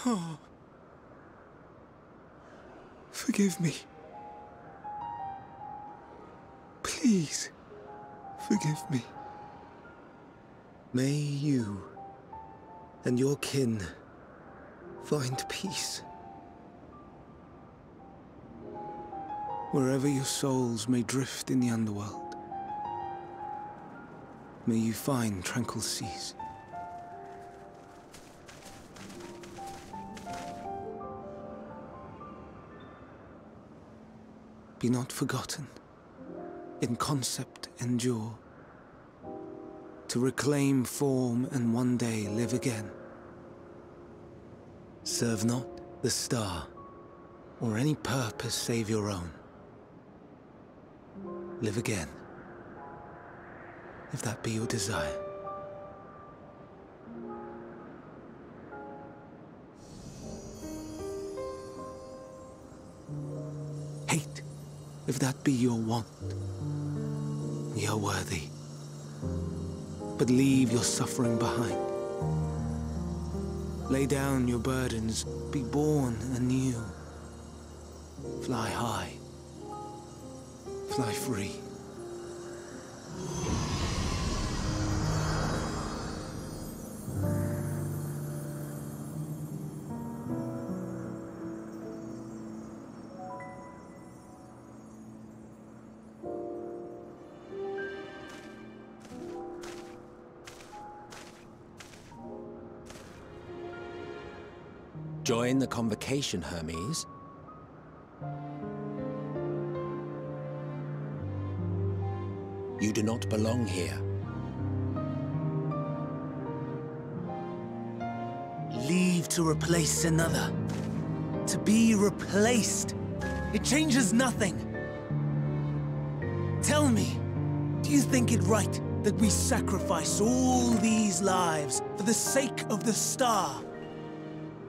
Oh. Forgive me. Please, forgive me. May you and your kin find peace. Wherever your souls may drift in the underworld, may you find tranquil seas. Be not forgotten, in concept endure, to reclaim form and one day live again. Serve not the star, or any purpose save your own. Live again, if that be your desire. Hate, if that be your want. Ye are worthy, but leave your suffering behind. Lay down your burdens, be born anew. Fly high, fly free. Join the convocation, Hermes. You do not belong here. Leave to replace another. To be replaced. It changes nothing. Tell me, do you think it right that we sacrifice all these lives for the sake of the star?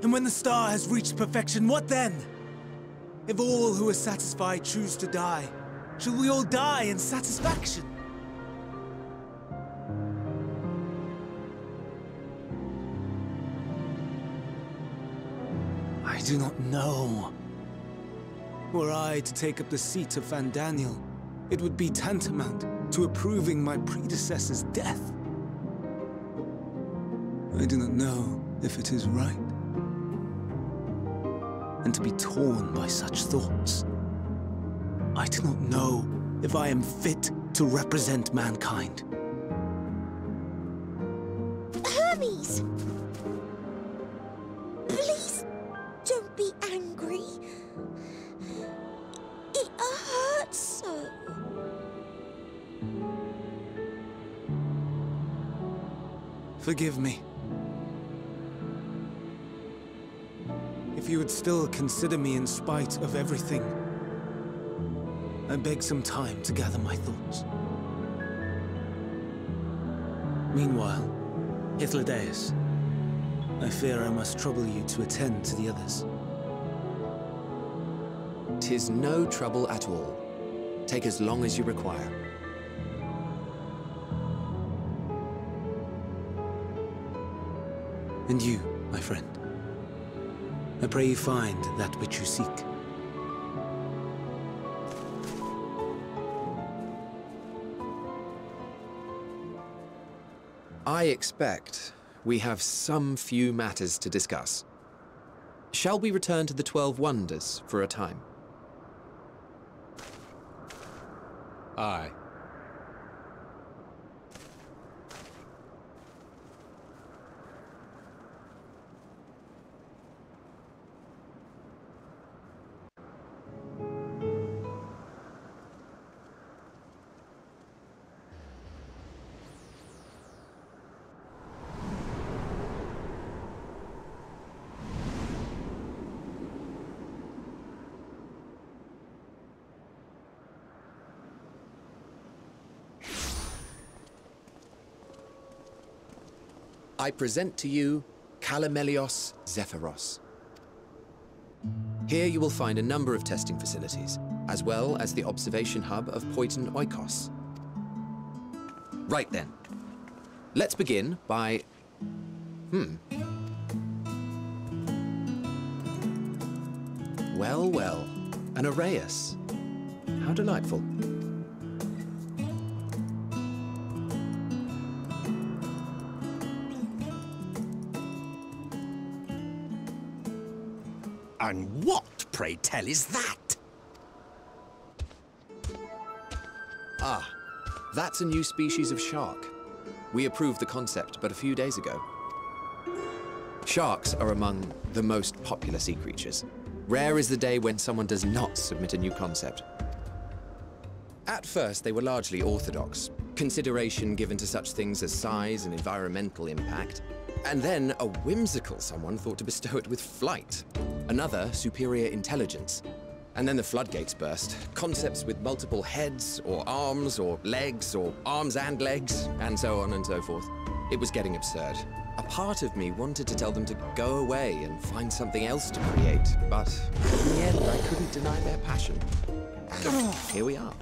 And when the star has reached perfection, what then? If all who are satisfied choose to die, shall we all die in satisfaction? I do not know. Were I to take up the seat of Fandaniel, it would be tantamount to approving my predecessor's death. I do not know if it is right. And to be torn by such thoughts. I do not know if I am fit to represent mankind. Hermes! Please, don't be angry. It hurts so. Forgive me. If you would still consider me in spite of everything, I beg some time to gather my thoughts. Meanwhile, Hythlodaeus, I fear I must trouble you to attend to the others. 'Tis no trouble at all. Take as long as you require. And you, my friend, I pray you find that which you seek. I expect we have some few matters to discuss. Shall we return to the 12 Wonders for a time? Aye. I present to you Calamelios Zephyros. Here you will find a number of testing facilities, as well as the observation hub of Poiton Oikos. Right then, let's begin by... Well, well. An Arrayus. How delightful. And what, pray tell, is that? Ah, that's a new species of shark. We approved the concept but a few days ago. Sharks are among the most popular sea creatures. Rare is the day when someone does not submit a new concept. At first, they were largely orthodox, consideration given to such things as size and environmental impact, and then a whimsical someone thought to bestow it with flight, another superior intelligence. And then the floodgates burst. Concepts with multiple heads, or arms and legs, and so on and so forth. It was getting absurd. A part of me wanted to tell them to go away and find something else to create, but in the end, I couldn't deny their passion. And here we are.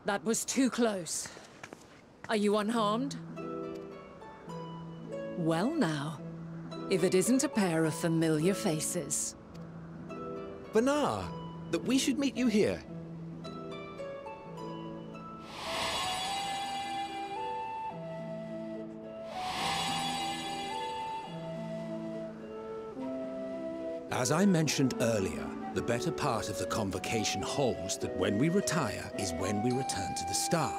That was too close. Are you unharmed? Well now, if it isn't a pair of familiar faces. Banar, that we should meet you here. As I mentioned earlier, the better part of the convocation holds that when we retire is when we return to the star.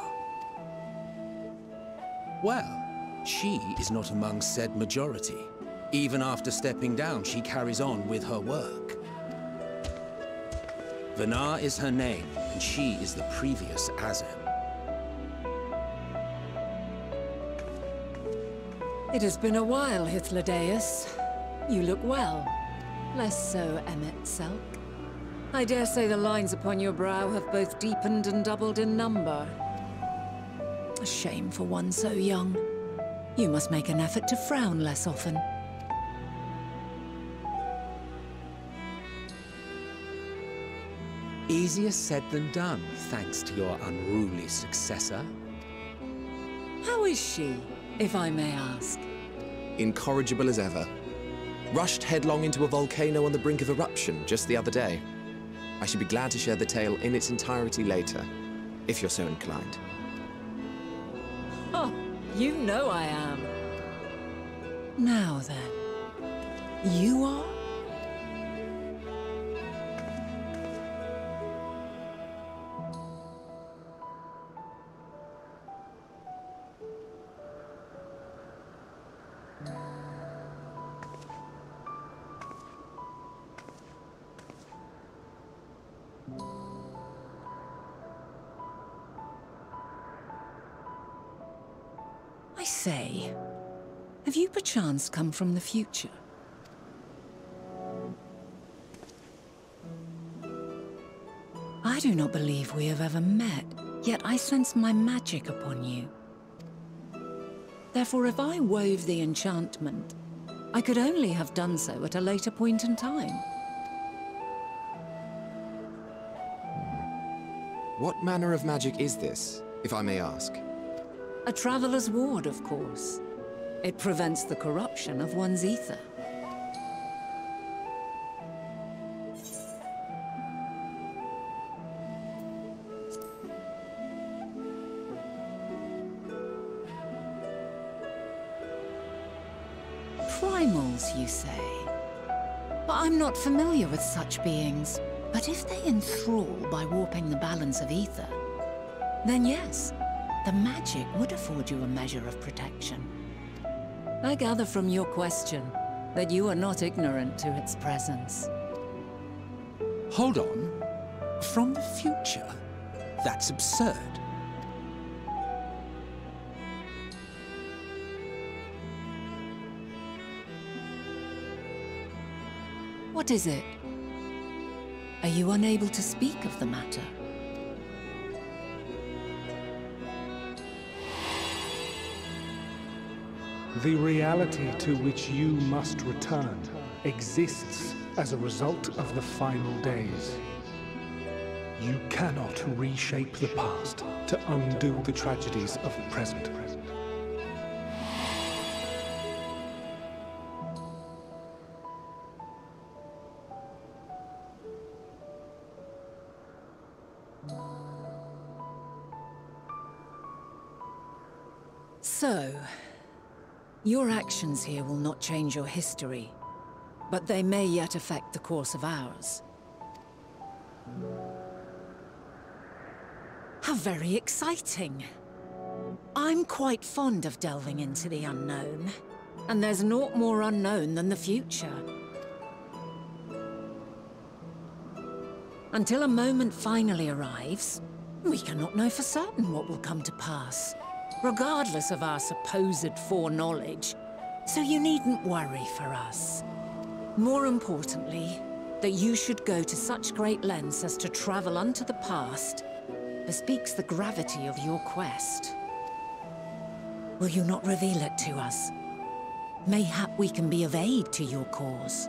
Well, she is not among said majority. Even after stepping down, she carries on with her work. Vanar is her name, and she is the previous Azem. It has been a while, Hythlodaeus. You look well. Less so, Emmet Selk. I dare say the lines upon your brow have both deepened and doubled in number. A shame for one so young. You must make an effort to frown less often. Easier said than done, thanks to your unruly successor. How is she, if I may ask? Incorrigible as ever. Rushed headlong into a volcano on the brink of eruption just the other day. I should be glad to share the tale in its entirety later, if you're so inclined. Oh, you know I am. Now then, you are? I say, have you perchance come from the future? I do not believe we have ever met, yet I sense my magic upon you. Therefore, if I wove the enchantment, I could only have done so at a later point in time. What manner of magic is this, if I may ask? A traveler's ward, of course. It prevents the corruption of one's ether. Primals, you say? Well, I'm not familiar with such beings, but if they enthrall by warping the balance of ether, then yes, the magic would afford you a measure of protection. I gather from your question that you are not ignorant to its presence. Hold on. From the future? That's absurd. What is it? Are you unable to speak of the matter? The reality to which you must return exists as a result of the final days. You cannot reshape the past to undo the tragedies of the present. So, your actions here will not change your history, but they may yet affect the course of ours. How very exciting! I'm quite fond of delving into the unknown, and there's naught more unknown than the future. Until a moment finally arrives, we cannot know for certain what will come to pass, regardless of our supposed foreknowledge, so you needn't worry for us. More importantly, that you should go to such great lengths as to travel unto the past bespeaks the gravity of your quest. Will you not reveal it to us? Mayhap we can be of aid to your cause.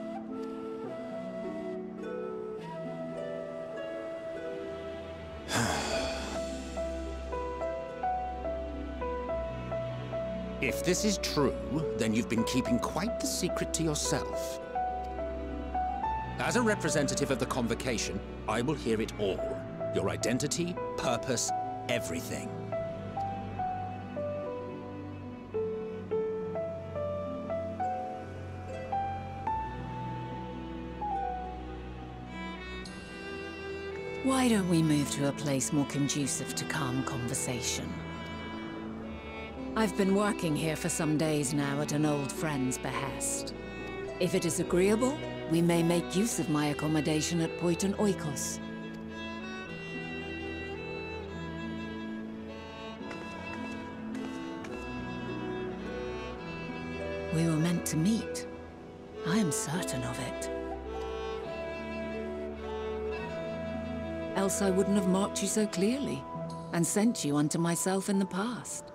If this is true, then you've been keeping quite the secret to yourself. As a representative of the Convocation, I will hear it all. Your identity, purpose, everything. Why don't we move to a place more conducive to calm conversation? I've been working here for some days now at an old friend's behest. If it is agreeable, we may make use of my accommodation at Poiton Oikos. We were meant to meet. I am certain of it. Else I wouldn't have marked you so clearly, and sent you unto myself in the past.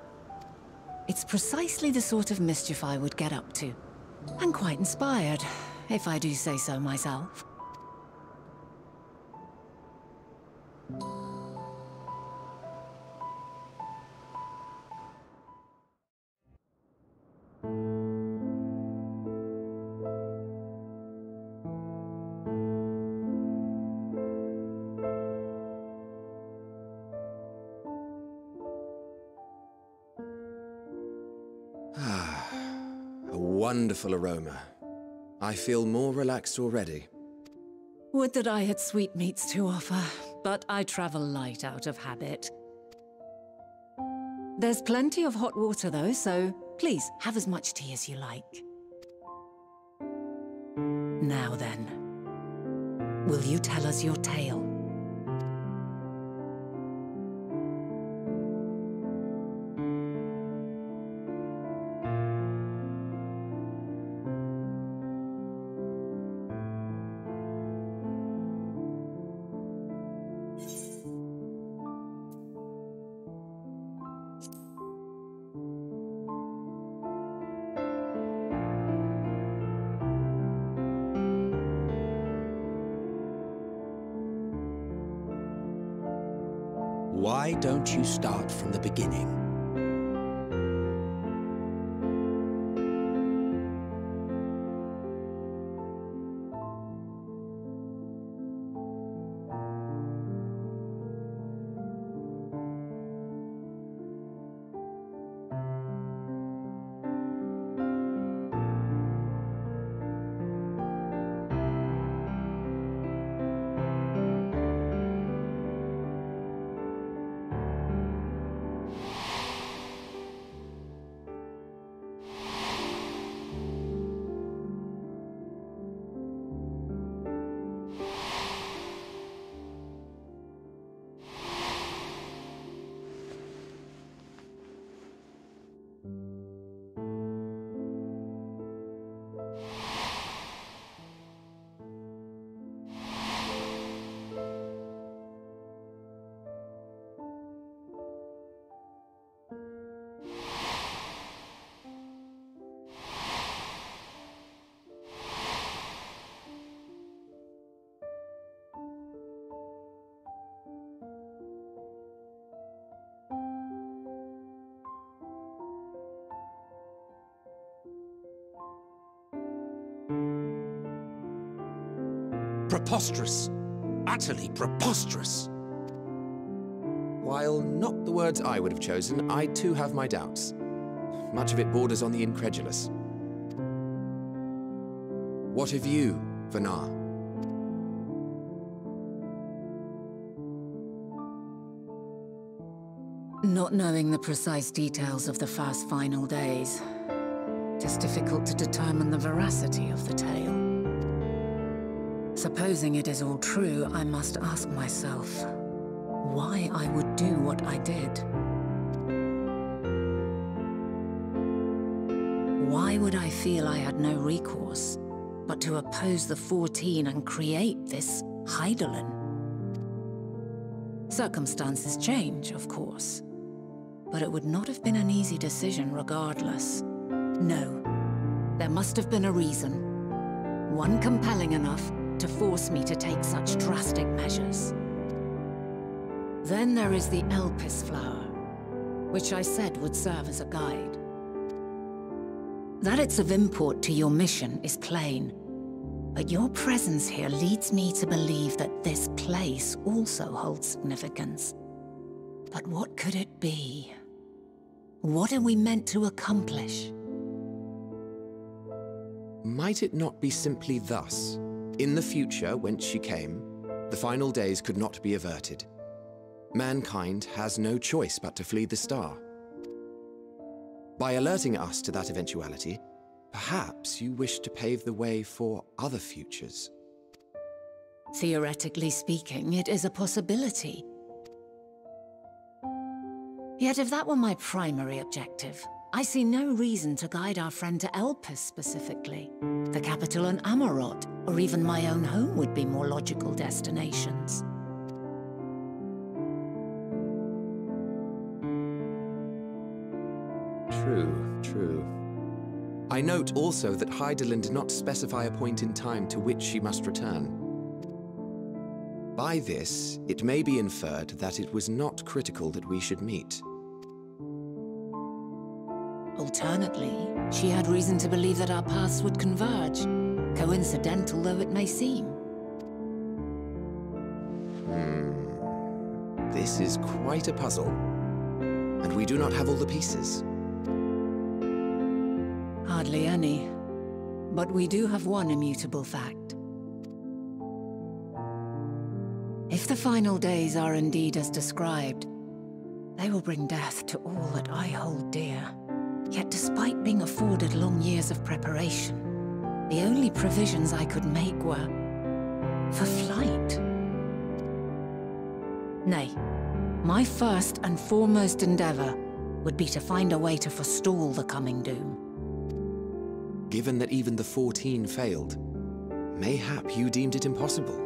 It's precisely the sort of mischief I would get up to. And quite inspired, if I do say so myself. A wonderful aroma. I feel more relaxed already. Would that I had sweetmeats to offer, but I travel light out of habit. There's plenty of hot water though, so please have as much tea as you like. Now then, will you tell us your tale? Why don't you start from the beginning? Preposterous. Utterly preposterous. While not the words I would have chosen, I too have my doubts. Much of it borders on the incredulous. What of you, Vanar? Not knowing the precise details of the first final days, it is difficult to determine the veracity of the tale. Supposing it is all true, I must ask myself why I would do what I did. Why would I feel I had no recourse but to oppose the 14 and create this Hydaelyn? Circumstances change, of course, but it would not have been an easy decision regardless. No, there must have been a reason, one compelling enough to force me to take such drastic measures. Then there is the Elpis flower, which I said would serve as a guide. That it's of import to your mission is plain, but your presence here leads me to believe that this place also holds significance. But what could it be? What are we meant to accomplish? Might it not be simply thus? In the future, whence she came, the final days could not be averted. Mankind has no choice but to flee the star. By alerting us to that eventuality, perhaps you wish to pave the way for other futures. Theoretically speaking, it is a possibility. Yet if that were my primary objective, I see no reason to guide our friend to Elpis specifically. The capital on Amarot, or even my own home would be more logical destinations. True. I note also that Hydaelyn did not specify a point in time to which she must return. By this, it may be inferred that it was not critical that we should meet. Alternately, she had reason to believe that our paths would converge, coincidental though it may seem. This is quite a puzzle, and we do not have all the pieces. Hardly any, but we do have one immutable fact. If the final days are indeed as described, they will bring death to all that I hold dear. Yet despite being afforded long years of preparation, the only provisions I could make were for flight. Nay, my first and foremost endeavor would be to find a way to forestall the coming doom. Given that even the 14 failed, mayhap you deemed it impossible.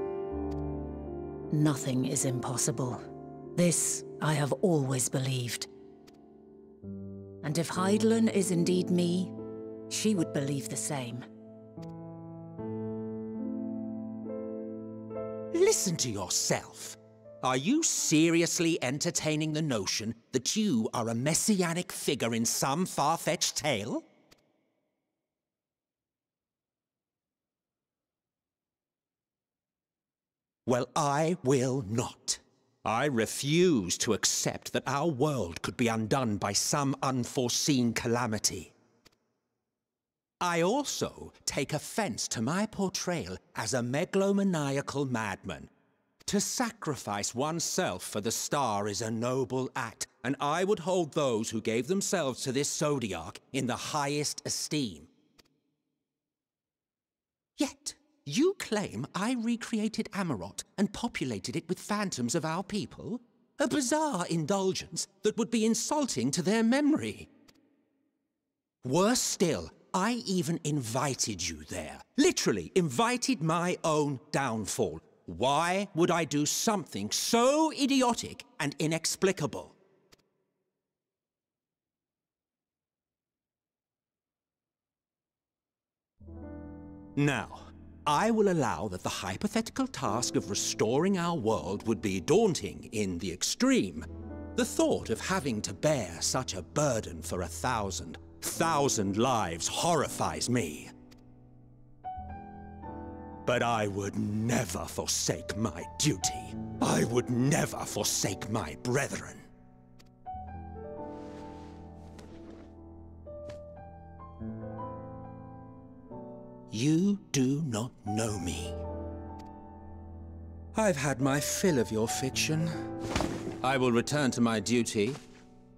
Nothing is impossible. This I have always believed. And if Hydaelyn is indeed me, she would believe the same. Listen to yourself. Are you seriously entertaining the notion that you are a messianic figure in some far-fetched tale? Well, I will not. I refuse to accept that our world could be undone by some unforeseen calamity. I also take offense to my portrayal as a megalomaniacal madman. To sacrifice oneself for the star is a noble act, and I would hold those who gave themselves to this zodiac in the highest esteem. Yet, you claim I recreated Amarot and populated it with phantoms of our people? A bizarre indulgence that would be insulting to their memory. Worse still, I even invited you there. Literally invited my own downfall. Why would I do something so idiotic and inexplicable? Now, I will allow that the hypothetical task of restoring our world would be daunting in the extreme. The thought of having to bear such a burden for 1,000 lives horrifies me. But I would never forsake my duty. I would never forsake my brethren. You do not know me. I've had my fill of your fiction. I will return to my duty,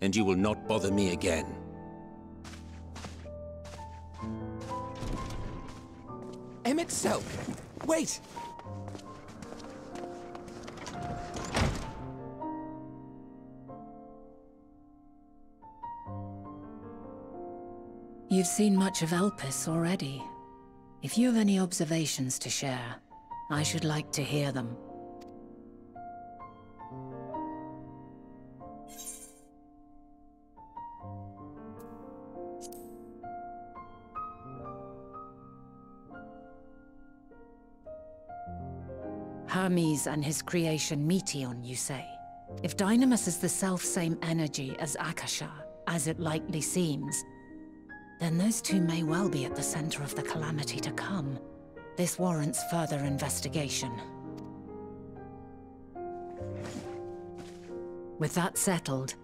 and you will not bother me again. Emmett Selk! Wait! You've seen much of Elpis already. If you have any observations to share, I should like to hear them. Hermes and his creation Meteon, you say? If Dynamis is the self-same energy as Akasha, as it likely seems, then those two may well be at the center of the calamity to come. This warrants further investigation. With that settled,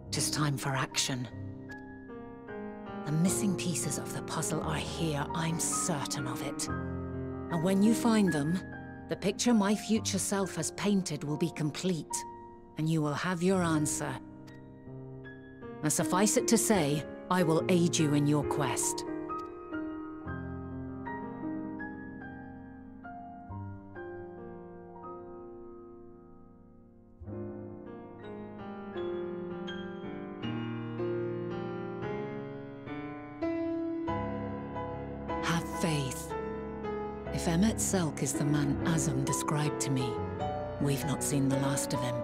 it is time for action. The missing pieces of the puzzle are here, I'm certain of it. And when you find them, the picture my future self has painted will be complete, and you will have your answer. Now suffice it to say, I will aid you in your quest. Have faith. If Emmett Selk is the man Azum described to me, we've not seen the last of him.